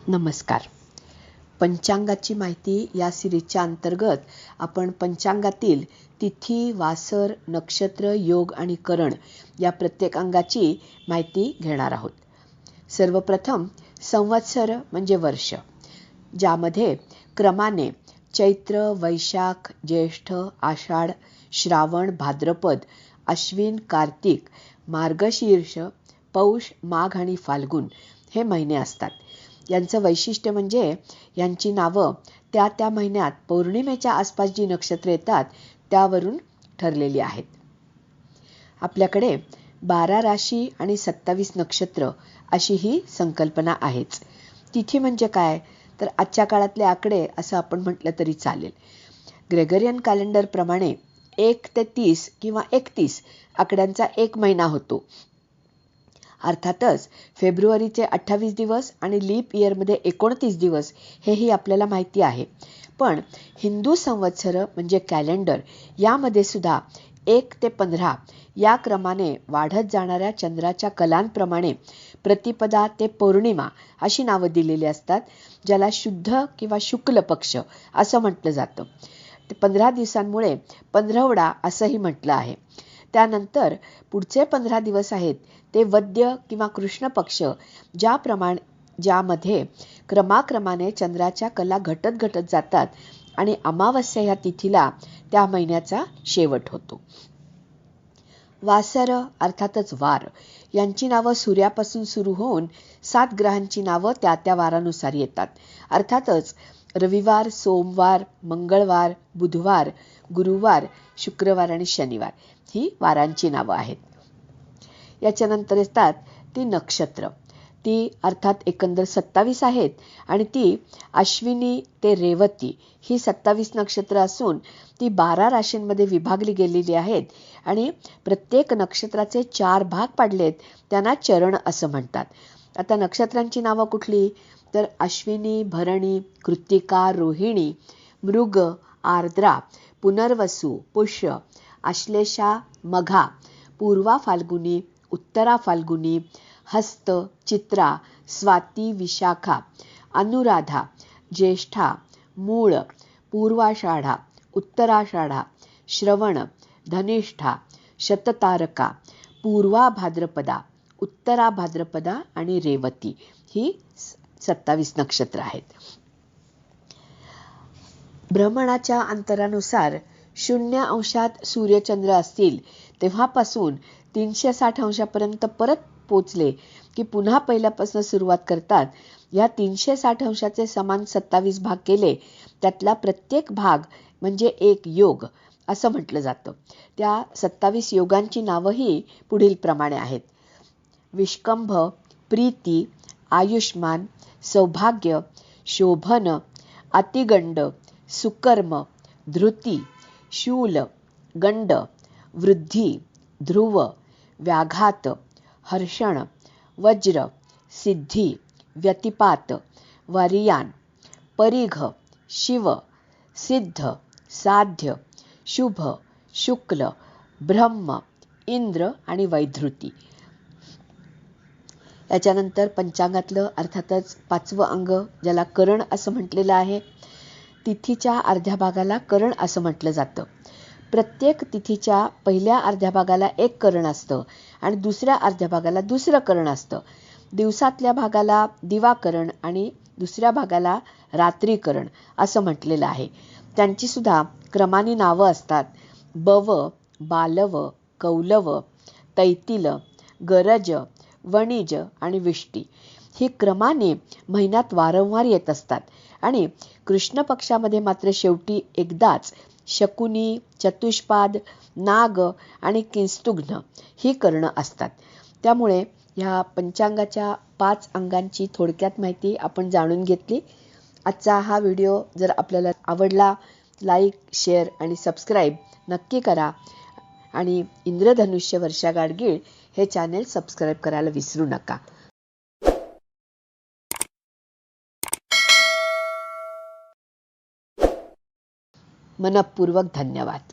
नमस्कार. पंचांगाची माहिती या सिरीजच्या अंतर्गत आपण पंचांगातील तिथी, वासर, नक्षत्र, योग आणि करण या प्रत्येक अंगाची माहिती घेणार आहोत. सर्वप्रथम संवत्सर म्हणजे वर्ष, ज्यामध्ये क्रमाने चैत्र, वैशाख, ज्येष्ठ, आषाढ, श्रावण, भाद्रपद, अश्विन, कार्तिक, मार्गशीर्ष, पौष, माघ आणि फाल्गुन हे महिने असतात. यांचं वैशिष्ट्य म्हणजे यांची नावं त्या त्या महिन्यात पौर्णिमेच्या आसपास जी नक्षत्रे येतात त्यावरून ठरलेली आहेत. आपल्याकडे 12 राशी आणि 27 नक्षत्र अशी ही संकल्पना आहेच. तिथी म्हणजे काय, तर आजच्या काळातले आकडे असं आपण म्हटलं तरी चालेल. ग्रेगरियन कॅलेंडर प्रमाणे 1 ते 30 किंवा 31 आकड्यांचा एक महिना होतो. अर्थातच फेब्रुवारीचे 28 दिवस आणि लीप इयरमध्ये 29 दिवस हेही आपल्याला माहिती आहे. पण हिंदू संवत्सर म्हणजे कॅलेंडर यामध्ये सुद्धा 1 ते 15 या क्रमाने वाढत जाणाऱ्या चंद्राच्या कलांप्रमाणे प्रतिपदा ते पौर्णिमा अशी नावं दिलेली असतात, ज्याला शुद्ध किंवा शुक्ल पक्ष असं म्हटलं जातं. 15 दिवसांमुळे पंधरवडा असंही म्हटलं आहे. त्यानंतर पुढचे 15 दिवस आहेत ते वद्य किंवा कृष्ण पक्ष, ज्यामध्ये क्रमाक्रमाने चंद्राच्या कला घटत जातात आणि अमावस्या ह्या तिथीला त्या महिन्याचा शेवट होतो. वासर अर्थातच वार यांची नावं सूर्यापासून सुरू होऊन 7 ग्रहांची नावं त्या त्या वारानुसार येतात. अर्थातच रविवार, सोमवार, मंगळवार, बुधवार, गुरुवार, शुक्रवार आणि शनिवार ही वारांची नावं आहेत. याच्यानंतर येतात ती नक्षत्र. ती अर्थात एकंदर 27 आहेत आणि ती अश्विनी ते रेवती ही 27 नक्षत्र असून ती 12 राशींमध्ये विभागली गेलेली आहेत आणि प्रत्येक नक्षत्राचे 4 भाग पाडलेत, त्यांना चरण असं म्हणतात. आता नक्षत्रांची नावं कुठली, तर अश्विनी, भरणी, कृत्तिका, रोहिणी, मृग, आर्द्रा, पुनर्वसू, पुष्य, आश्लेषा, मघा, पूर्वा फाल्गुनी, उत्तरा फाल्गुनी, हस्त, चित्रा, स्वाती, विशाखा, अनुराधा, ज्येष्ठा, मूळ, पूर्वाषाढा, उत्तराषाढा, श्रवण, धनिष्ठा, शततारका, पूर्वा भाद्रपदा, उत्तरा भाद्रपदा आणि रेवती ही 27 नक्षत्र आहेत. भ्रमणाच्या अंतरानुसार 0 अंशात सूर्यचंद्र असतील तेव्हापासून 360 अंशापर्यंत परत पोचले की पुन्हा पहिल्यापासून सुरुवात करतात. या 360 अंशाचे समान 27 भाग केले, त्यातला प्रत्येक भाग म्हणजे एक योग असं म्हटलं जातं. त्या 27 योगांची नावंही पुढील प्रमाणे आहेत. विष्कंभ, प्रीती, आयुष्मान, सौभाग्य, शोभन, अतिगंड, सुकर्म, धृती, शूल, गंड, वृद्धी, ध्रुव, व्याघात, हर्षण, वज्र, सिद्धी, व्यतिपात, वरियान, परिघ, शिव, सिद्ध, साध्य, शुभ, शुक्ल, ब्रह्म, इंद्र आणि वैधृती. याच्यानंतर पंचांगातलं अर्थातच 5वं अंग ज्याला करण असं म्हटलेलं आहे. तिथीच्या अर्ध्या भागाला करण असं म्हटलं जातं. प्रत्येक तिथीच्या पहिल्या अर्ध्या भागाला एक करण असतं आणि दुसऱ्या अर्ध्या भागाला दुसरं करण असतं. दिवसातल्या भागाला दिवाकरण आणि दुसऱ्या भागाला रात्रीकरण असं म्हटलेलं आहे. त्यांची सुद्धा क्रमाने नावं असतात. बव, बालव, कौलव, तैतिल, गरज, वणिज आणि विष्टी ही क्रमाने महिन्यात वारंवार येत असतात आणि कृष्ण पक्षामध्ये मात्र शेवटी एकदाच शकुनी, चतुष्पाद, नाग आणि किंस्तुघ्न ही कर्ण असतात. त्यामुळे ह्या पंचांगाच्या 5 अंगांची थोडक्यात माहिती आपण जाणून घेतली. आजचा हा व्हिडिओ जर आपल्याला आवडला, लाईक, शेअर आणि सबस्क्राईब नक्की करा आणि इंद्रधनुष्य वर्षा गाडगीळ हे चॅनेल सबस्क्राईब करायला विसरू नका. मनःपूर्वक धन्यवाद.